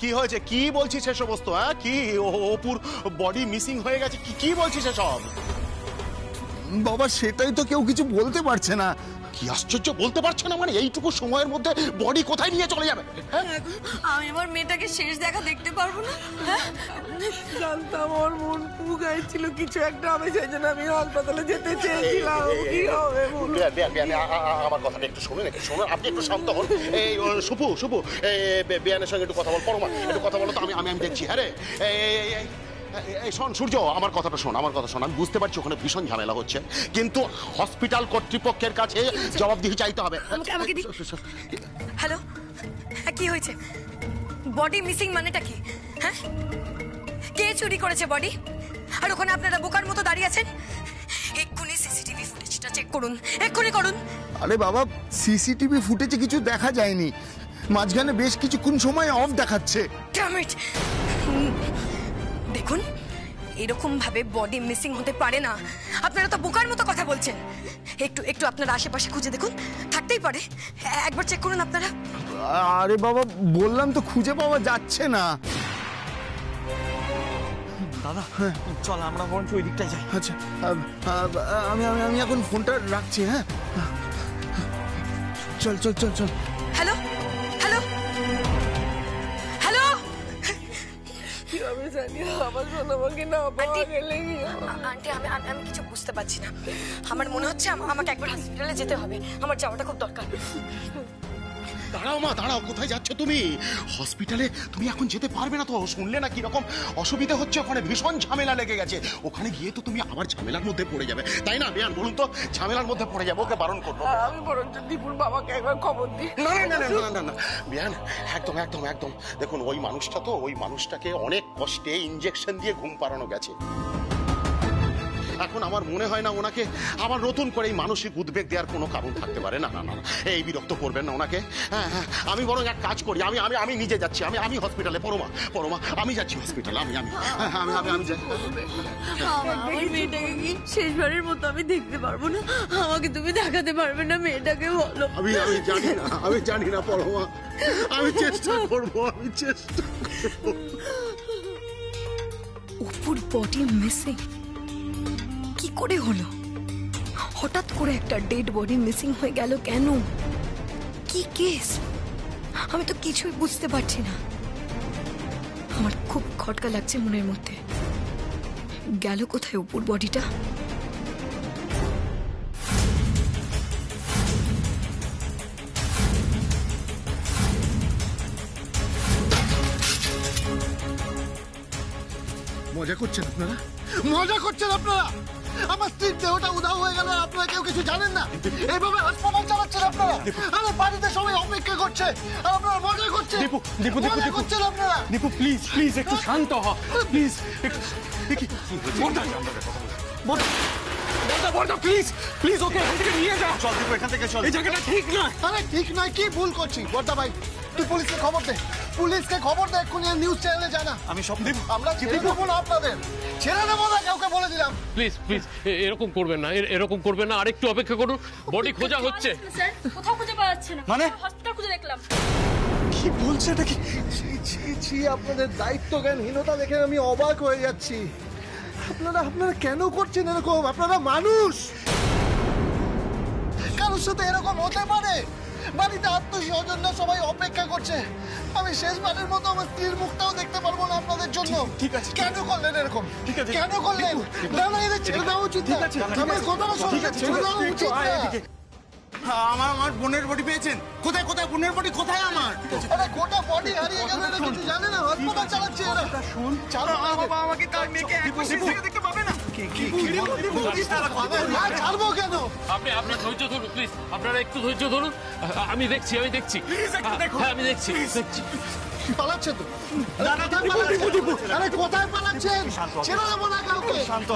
কি হয়েছে? কি বলছিস সে সমস্ত? হ্যাঁ, কি অপুর বডি মিসিং হয়ে গেছে? কি বলছিস সব? বাবা সেটাই তো কেউ কিছু বলতে পারছে না। কি আশ্চর্য, বলতে পারছে না মানে? এইটুকু সময়ের মধ্যে বডি কোথায় নিয়ে চলে যাবে? আমি আমার মেয়েটাকে শেষ দেখা দেখতে পারবো না। জানতাম ওর মন পুগাইছিল কিছু একটা, আমি সেই জন্য আমি হাসপাতালে যেতে চেয়েছিলাম। কি হবে আমার কথাটা একটু শুনুন, আপনি একটু শান্ত হন। এই শুভু বেয়ানের সঙ্গে একটু কথা বল। পরমা একটু কথা বলো তো, আমি দেখছি। হ্যাঁ রে, এই শোন সূর্য, আমার কথা শোন। আমি বুঝতে পারছি ওখানে ভীষণ ঝামেলা হচ্ছে, কিন্তু হসপিটাল কর্তৃপক্ষের কাছে জবাবদিহি চাইতে হবে। হ্যালো, কি হয়েছে? বডি মিসিং মানেটা কি? হ্যাঁ, কে চুরি করেছে বডি? আর ওখানে আপনারা বোকার মতো দাঁড়িয়ে আছেন। এক্ষুনি সিসিটিভি ফুটেজটা চেক করুন, এক্ষুনি করুন। আরে বাবা, সিসিটিভি ফুটেজে কিছু দেখা যায়নি, মাঝখানে বেশ কিছুক্ষণ সময় অফ দেখাচ্ছে। Damn it! দেখুন, এরকম ভাবে বডি মিসিং হতে পারে না। আপনারা তো বোকার মতো কথা বলছেন। একটু আপনারা আশেপাশে খুঁজে দেখুন, থাকতেই পারে। একবার চেক করুন আপনারা। আরে বাবা, বললাম তো খুঁজে পাওয়া যাচ্ছে না। দাদা চল আমরা বরঞ্চ ওই দিকটায় যাই। আচ্ছা, আমি এখন ফোনটা রাখছি। হ্যাঁ, চল। হ্যালো, কিভাবে জানি আমার সোনামাকে না পাওয়া গেলে? আন্টি, আমি কিছু বুঝতে পারছি না। আমার মনে হচ্ছে আমাকে একবার হসপিটালে যেতে হবে। আমার যাওয়াটা খুব দরকার। দাঁড়াও, কোথায় যাচ্ছ তুমি? হসপিটালে তুমি এখন যেতে পারবে না তো। শুনলে না কিরকম অসুবিধা হচ্ছে? ওখানে ভীষণ ঝামেলা লেগে গেছে। ওখানে গিয়ে তো তুমি আবার ঝামেলার মধ্যে পড়ে যাবে, তাই না বেয়ান? বলুন তো, ঝামেলার মধ্যে পড়ে যাবো, ওকে বারণ করবো। আমি বরঞ্চ দীপুর বাবাকে একবার খবর দিই। না বেয়ান, একদম। দেখুন, ওই মানুষটাকে অনেক কষ্টে ইনজেকশন দিয়ে ঘুম পাড়ানো গেছে। এখন আমার মনে হয় না ওনাকে আবার নতুন করে এই মানসিক উদ্বেগ দেওয়ার কোনো কারণ থাকতে পারে। না, এই বিরক্ত করবেন না ওনাকে। হ্যাঁ, আমি বরং এক কাজ করি, আমি নিজে যাচ্ছি। আমি হসপিটালে। পরমা, আমি যাচ্ছি হসপিটালে। আমি যাই। আমার মেয়েটাকে কি শেষবারের মতো আমি দেখতে পারবো না? আমাকে তুমি দেখাতে পারবে না মেয়েটাকে? বলো। আমি জানি না পরমা, আমি চেষ্টা করবো। অপুর বডি মিসিং কি করে হলো? হঠাৎ করে একটা ডেড বডি মিসিং হয়ে গেল কেন? কি কেস? আমি তো কিছুই বুঝতে পারছি না। আমার খুব খটকা লাগছে মনের মধ্যে। গেল কোথায় অপুর বডিটা? মজা করছেন আপনারা? আমার স্ত্রীর দেহটা উধাও হয়ে গেল, আপনারা কেউ কিছু জানেন না? এইভাবে হাসপাতাল চালাচ্ছেন আপনারা? আমার বাড়িতে সবাই অপেক্ষা করছে, আর আপনারা মজা করছেন। মজা করছেন আপনারা? দীপু প্লিজ একটু শান্ত হ, প্লিজ। প্লিজ ওকে এখান থেকে নিয়ে যাও। চল দীপু, এখান থেকে চল। এই জায়গাটা ঠিক নয়। আরে ঠিক নয়, কি ভুল করছি? বড়দা ভাই, তুই পুলিশকে খবর দে। এক্ষুনি নিউজ চ্যানেলে জানা। আমি সব দেব। আমরা ছেড়ে দেবো না আপনাদের, ছেড়ে দেবো না কাউকে, বলে দিলাম। প্লিজ এরকম করবেন না। আরেকটু অপেক্ষা করুন, বডি খোঁজা হচ্ছে। স্যার, কোথাও খুঁজে পাওয়া যাচ্ছে না। মানে? হসপিটাল খুঁজে দেখলাম। কি বলছে এটা? কি আপনাদের দায়িত্ব জ্ঞানহীনতা দেখে আমি অবাক হয়ে যাচ্ছি। আপনারা কেন করছেন এরকম? আপনারা মানুষ, কারোর সাথে এরকম হতে পারে? বাড়িতে আত্মীয়স্বজনরা সবাই অপেক্ষা করছে। আমি শেষবারের মতো আমার স্ত্রীর মুখটাও দেখতে পারবো না আপনাদের জন্য। ঠিক আছে, কেন করলেন এরকম? ঠিক আছে, কেন করলেন? না, এদের ছেড়ে দেওয়া উচিত। ঠিক আছে, আমার কথাটা শুনুন, ছেড়ে দেওয়া উচিত। আমার বোনের বডি পেয়েছেন? কোথায় বোনের বডি কোথায় আমার? আরে গোটা বডি হারিয়ে গেল, এরা কিছু জানে না। হাসপাতাল চালাচ্ছে এরা। শুন, বাবা আমাকে তার মেয়েকে একবার দেখতে পাবে না? ছাড়বো কেন? আপনি ধৈর্য ধরুন প্লিজ, আপনারা একটু ধৈর্য ধরুন। আমি দেখছি। হ্যাঁ, আমি দেখছি। পালাচ্ছে তো। আরে কোথায় পালাচ্ছেন? ছেড়ে দেবো না কাউকে। শান্ত।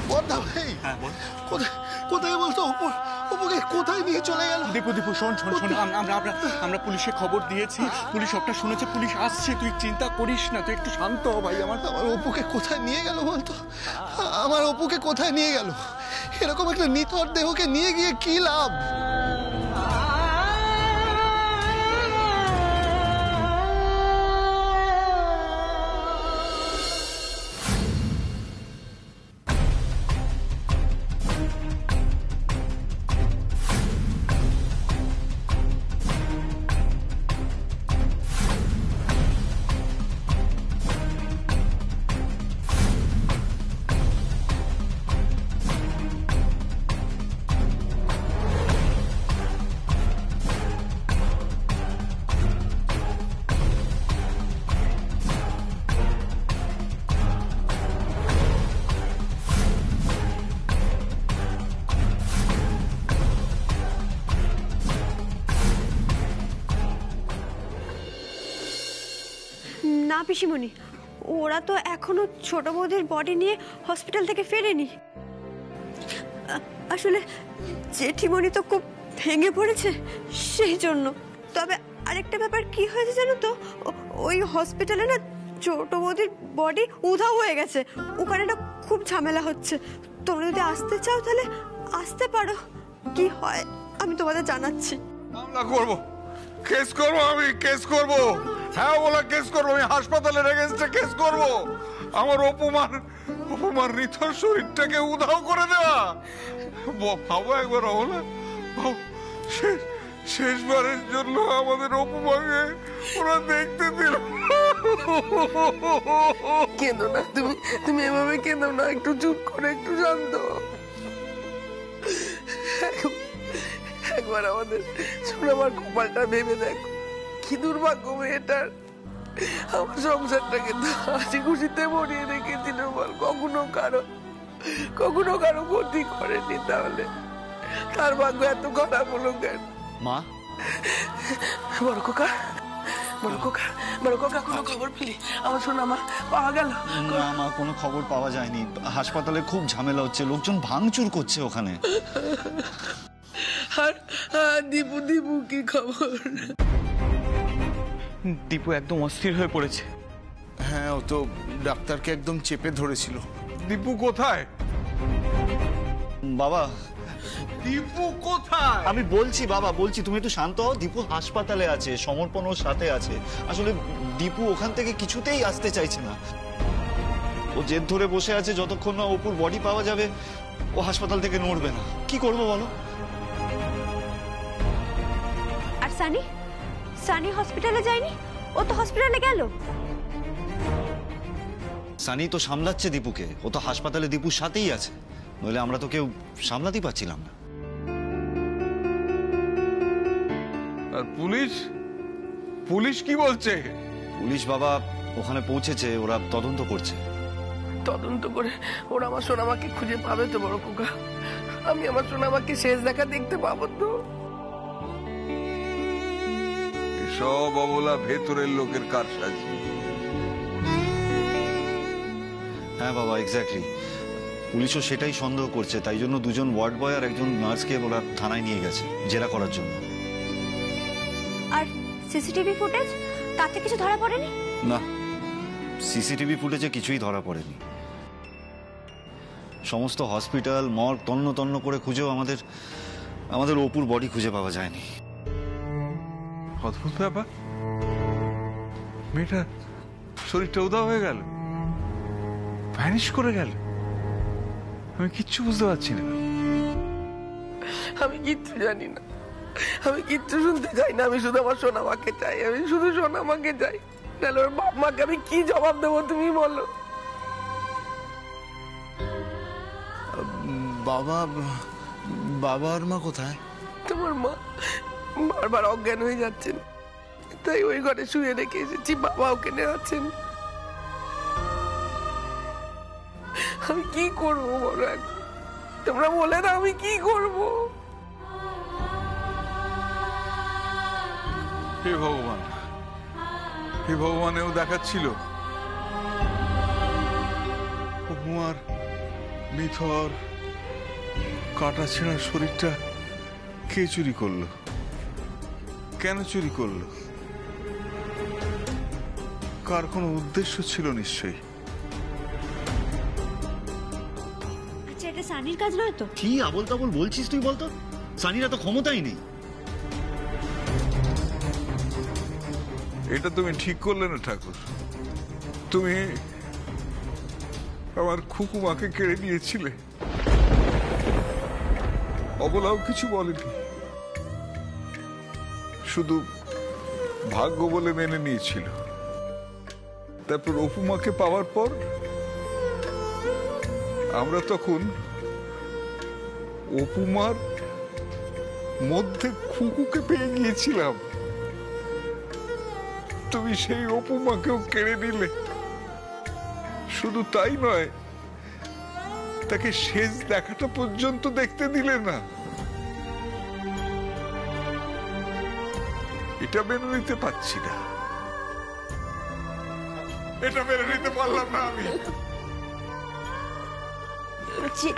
বড়দা ভাই, কোথায় বলতো? অপুকে কোথায় নিয়ে চলে গেল? দীপু শোন, আমরা পুলিশে খবর দিয়েছি, পুলিশ সবটা শুনেছে, পুলিশ আসছে, তুই চিন্তা করিস না, তুই একটু শান্ত হ ভাই। আমার অপুকে কোথায় নিয়ে গেল বলতো? আমার অপুকে কোথায় নিয়ে গেল? এরকম একটা নিথর দেহকে নিয়ে গিয়ে কি লাভ? না পিসিমণি, ওরা তো এখনো ছোট বৌদির বডি নিয়ে হসপিটাল থেকে ফেরেনি। আসলে জেঠিমণি তো খুব ভেঙে পড়েছে সেই জন্য। তবে আরেকটা ব্যাপার কি হয়েছে জানো তো, ওই হসপিটালে না ছোট বৌদির বডি উধাও হয়ে গেছে, ওখানে না খুব ঝামেলা হচ্ছে। তোমরা যদি আসতে চাও তাহলে আসতে পারো, কি হয় আমি তোমাদের জানাচ্ছি। মামলা করব, কেস করব, আমি কেস করব, হ্যাঁ বলা কেস করব, আমি হাসপাতালের এগেইনস্টে কেস করব। আমার অপমান নিথর শরীরটাকে উধাও করে দেওয়া, ভাবো একবার অবলা, শেষবারের জন্য আমাদের অপমানকে ওরা দেখতে দিল। কেঁদো না, তুমি এভাবে কেঁদো না, একটু চুপ করে একটু শান্ত হও। একবার আমাদের সোনামার কপালটা ভেবে দেখো, কি দুর্ভাগ্য মেয়েটার। আমার সংসারটাকে তো হাসি খুশিতে ভরিয়ে রেখেছিল বল, কখনো কারো ক্ষতি করেনি, তাহলে তার ভাগ্য এত খারাপ হলো কেন? মা, বড় খোকা কোনো খবর পেলি? আমার সোনামা পাওয়া গেল? না মা, কোনো খবর পাওয়া যায়নি। হাসপাতালে খুব ঝামেলা হচ্ছে, লোকজন ভাঙচুর করছে ওখানে। আর দীপু কি খবর? দীপু একদম অস্থির হয়ে পড়েছে। হ্যাঁ, ও তো ডাক্তারকে একদম চেপে ধরেছিল। দীপু কোথায়? বাবা, দীপু কোথায়? আমি বলছি বাবা, বলছি, তুমি একটু শান্ত হও। দীপু হাসপাতালে আছে, সমর্পণ ওর সাথে আছে। আসলে দীপু ওখান থেকে কিছুতেই আসতে চাইছে না, ও জেদ ধরে বসে আছে। যতক্ষণ না অপুর বডি পাওয়া যাবে ও হাসপাতাল থেকে নড়বে না। কি করবো বলো? আর সানি হসপিটালে যায়নি? ও তো হসপিটালে গেল। সানি তো সামলাচ্ছে দীপুকে, ও তো হাসপাতালে দীপুর সাথেই আছে, নইলে আমরা তো কেউ সামলাতেই পারছিলাম না। আর পুলিশ কি বলছে? পুলিশ বাবা ওখানে পৌঁছেছে, ওরা তদন্ত করছে। তদন্ত করে ওরা আমার সোনামাকে খুঁজে পাবে তো বড় খোকা? আমি আমার সোনামাকে শেষ দেখা দেখতে পাবো তো? সব অবলা ভেতরের লোকের কারসাজি। হ্যাঁ বাবা, এক্স্যাক্টলি। পুলিশও সেটাই সন্দেহ করছে, তাই জন্য দুজন ওয়ার্ড বয় আর একজন নার্সকে ওরা থানায় নিয়ে গেছে জেরা করার জন্য। আর সিসিটিভি ফুটেজ, তাতে কিছু ধরা পড়েনি? না, সিসিটিভি ফুটেজে কিছুই ধরা পড়েনি। সমস্ত হসপিটাল মর্গ তন্ন করে খুঁজেও আমাদের অপুর বডি খুঁজে পাওয়া যায়নি। অদ্ভুত ব্যাপার, মেয়েটার শরীরটা উধাও হয়ে গেল, ভ্যানিশ করে গেল। আমি কিচ্ছু বুঝতে পারছি না। আমি কিচ্ছু জানি না, আমি কিচ্ছু শুনতে চাই না। আমি শুধু আমার সোনামাকে চাই, আমি শুধু সোনামাকে চাই। তাহলে ওর বাপ মাকে আমি কি জবাব দেবো তুমি বলো? বাবা আর মা কোথায়? তোমার মা বারবার অজ্ঞান হয়ে যাচ্ছেন, তাই ওই ঘরে শুয়ে রেখে এসেছি। বাবা ওখানে আছেন। আমি কি করবো বলো এখন? তোমরা বলে না আমি কি করবো? হে ভগবান, হে ভগবানেও দেখাচ্ছিল উপমার নিথর কাটা ছেঁড়া শরীরটা কে চুরি করলো, কেন চুরি করলো, কার কোনো উদ্দেশ্য ছিল নিশ্চয়ই। আচ্ছা, এটা সানির কাজ নয় তো? কি আবল তাবল বলছিস তুই? বলতো, সানিরা তো ক্ষমতাই নেই। এটা তুমি ঠিক করলে না ঠাকুর। তুমি আমার খুকুমাকে কেড়ে নিয়েছিলে, অবলাও কিছু বলেনি, শুধু ভাগ্য বলে মেনে নিয়েছিল। তারপর অপুমাকে পাওয়ার পর আমরা তখন অপুমার মধ্যে খুকুকে পেয়ে গিয়েছিলাম। তুমি সেই অপুমাকেও কেড়ে নিলে। শুধু তাই নয়, তাকে শেষ দেখাটা পর্যন্ত দেখতে দিলে না। এটা মেনে নিতে পারছি না। এটা মেনে নিতে পারলাম না আমি।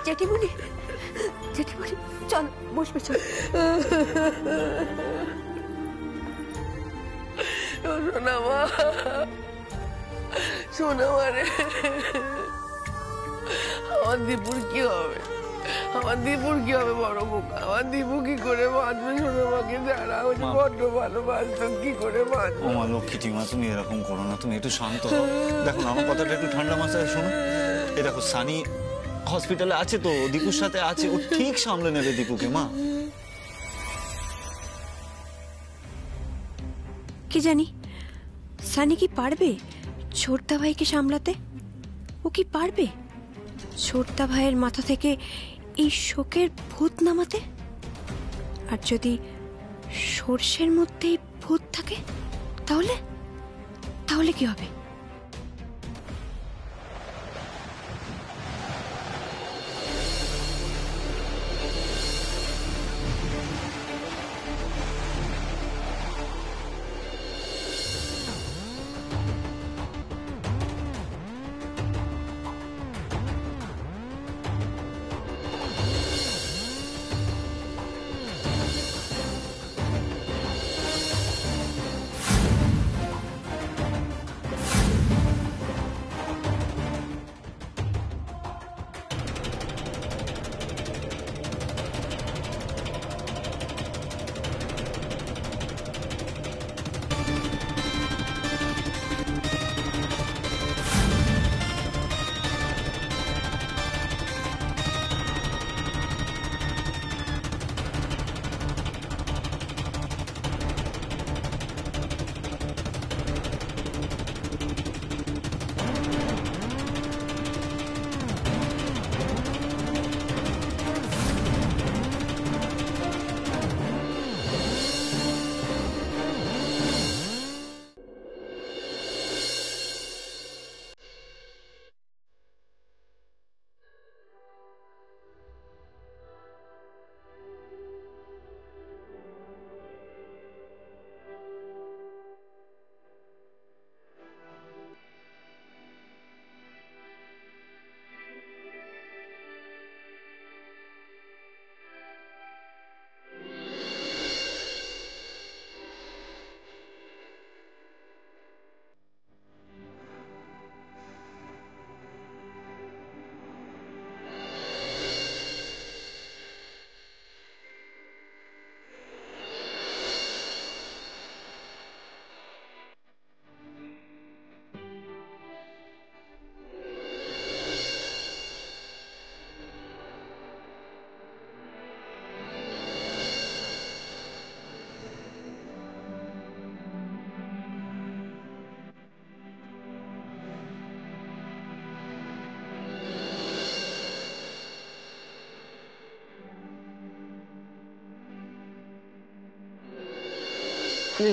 জেঠিমণি জেঠিমণি চল বসবে, চল। সোনামা, সোনামা রে, আমার দীপুর কি হবে? আমার দীপুর কি হবে? বড় বোকা, আমার দীপু কি করে বাঁচবে? সোনামাকে যারা হচ্ছে বড্ড ভালোবাসতো, কি করে বাঁচবে? ও মা লক্ষ্মী মা, তুমি এরকম করো না, তুমি একটু শান্ত হও। দেখো না, আমার কথাটা একটু ঠান্ডা মাথায় শোনো। এই দেখো, সানি হসপিটালে আছে তো, দীপুর সাথে আছে, ও ঠিক সামলে নেবে দীপুকে মা। কি জানি সানি কি পারবে ছোটদা ভাইকে সামলাতে? ও কি পারবে ছোটদা ভাইয়ের মাথা থেকে এই শোকের ভূত নামাতে? আর যদি সর্ষের মধ্যেই ভূত থাকে তাহলে তাহলে কি হবে?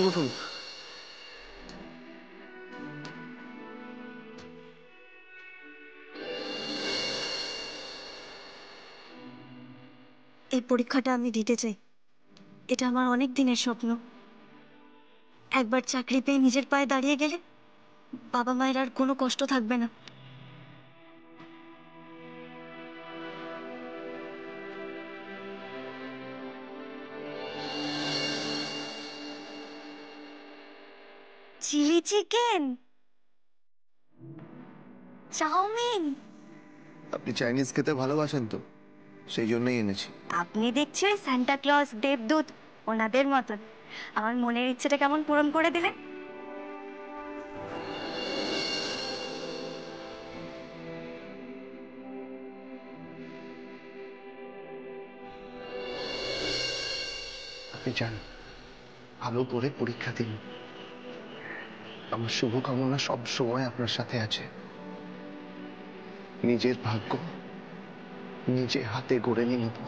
উঠুন। এই পরীক্ষাটা আমি দিতে চাই, এটা আমার অনেক দিনের স্বপ্ন। একবার চাকরি পেয়ে নিজের পায়ে দাঁড়িয়ে গেলে বাবা মায়ের আর কোনো কষ্ট থাকবে না। Chilli chicken, chowmein. আপনি চাইনিজ খেতে ভালোবাসেন তো, সেই জন্যই এনেছি। আপনি দেখছি ওই সান্টা ক্লজ, দেবদূত ওনাদের মতন আমার মনের ইচ্ছেটা কেমন পূরণ করে দিলেন। আপনি চান ভালো করে পরীক্ষা দিন, আমার শুভকামনা সব সময় আপনার সাথে আছে। নিজের ভাগ্য নিজে হাতে গড়ে নিয়ে নেব।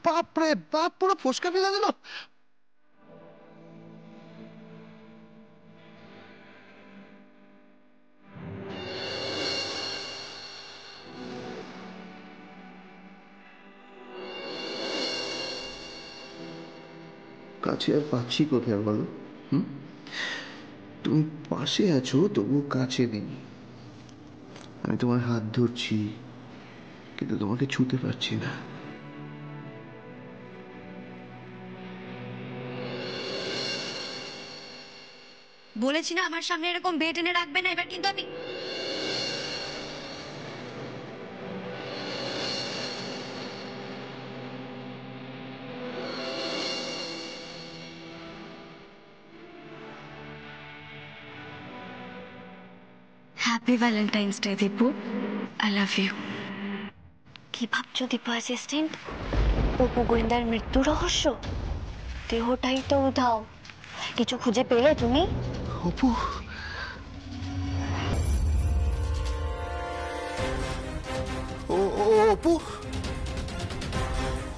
বাপরে বাপ, পুরো ফসকা ফেলে দিল। কাছে আর পাচ্ছি কোথায় বলো? তুমি পাশে আছো তবু কাছে নেই। আমি তোমার হাত ধরছি কিন্তু তোমাকে ছুতে পারছি না। বলেছি না আমার সামনে এরকম বেড এনে রাখবে না, এবার কিন্তু আমি happy Valentine's day Dipu, I love you. কি ভাবছো দীপু অ্যাসিস্ট্যান্ট? অপু গোয়েন্দার মৃত্যু রহস্য? দেহটাই তো উধাও, কিছু খুঁজে পেলে তুমি? অপু, অপু,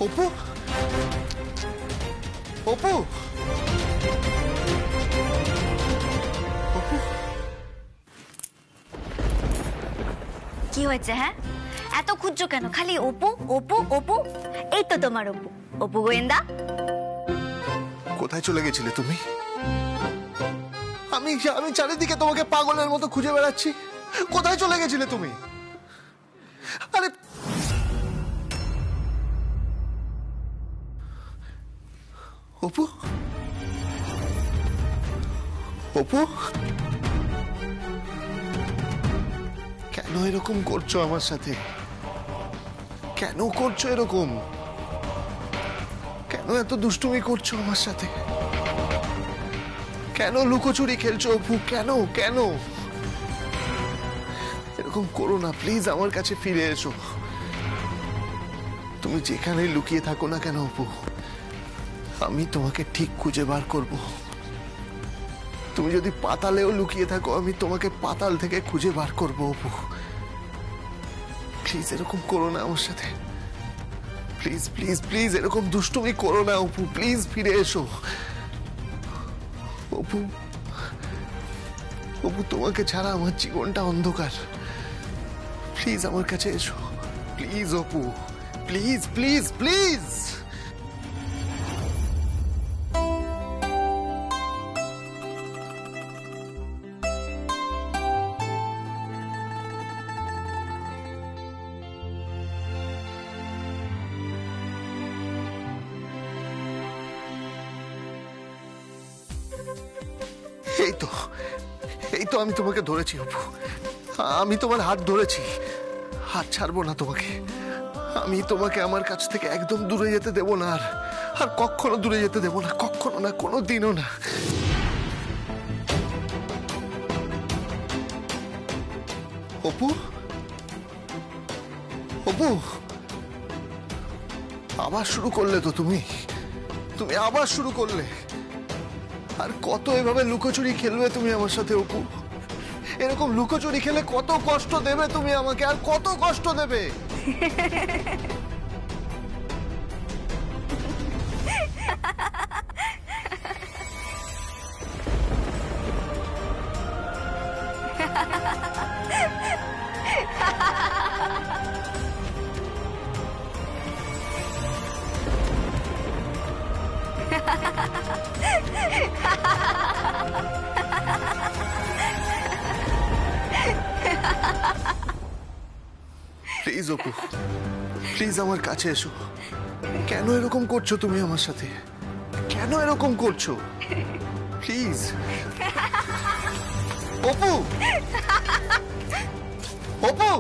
অপু, অপু, কি হয়েছে? হ্যাঁ, এত খুঁজছো কেন? খালি অপু অপু অপু। এই তো তোমার অপু, অপু গোয়েন্দা। কোথায় চলে গেছিলে তুমি? আমি আমি চারিদিকে তোমাকে পাগলের মতো খুঁজে বেড়াচ্ছি। কোথায় চলে গেছিলে তুমি? আরে অপু, অপু, কেন এরকম করছো আমার সাথে? কেন করছো এরকম? কেন এত দুষ্টুমি করছো আমার সাথে? কেন লুকোচুরি খেলছো অপু? কেন কেন এরকম করো না প্লিজ, আমার কাছে ফিরে এসো। তুমি যেখানে লুকিয়ে থাকো না কেন অপু, আমি তোমাকে ঠিক খুঁজে বার করব। তুমি যদি পাতালেও লুকিয়ে থাকো, আমি তোমাকে পাতাল থেকে খুঁজে বার করব অপু। প্লিজ এরকম করো না আমার সাথে, প্লিজ প্লিজ প্লিজ এরকম দুষ্টুমি করো না অপু, প্লিজ ফিরে এসো অপু। অপু, তোমাকে ছাড়া আমার জীবনটা অন্ধকার। প্লিজ আমার কাছে এসো, please Apu, please please please. এই তো আমি তোমাকে ধরেছি অপু, আমি তোমার হাত ধরেছি, হাত ছাড়বো না তোমাকে। আমি তোমাকে আমার কাছ থেকে একদম দূরে যেতে দেব না, আর কখনো দূরে যেতে দেব না, কখনো না, কোনো দিনও না। অপু, অপু, আবার শুরু করলে তো তুমি আবার শুরু করলে। আর কত এভাবে লুকোচুরি খেলবে তুমি আমার সাথে অপু? এরকম লুকোচুরি খেলে কত কষ্ট দেবে তুমি আমাকে, আর কত কষ্ট দেবে? প্লিজ অপু, প্লিজ আমার কাছে এসো। কেন এরকম করছো তুমি আমার সাথে? কেন এরকম করছো? প্লিজ অপু, অপু।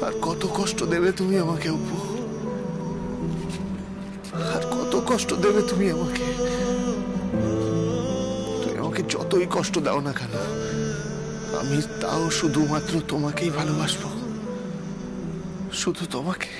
আর কত কষ্ট দেবে তুমি আমাকে অপু? আর কত কষ্ট দেবে তুমি আমাকে? তুমি আমাকে যতই কষ্ট দাও না কেন, আমি তাও শুধুমাত্র তোমাকেই ভালোবাসবো, শুধু তোমাকে।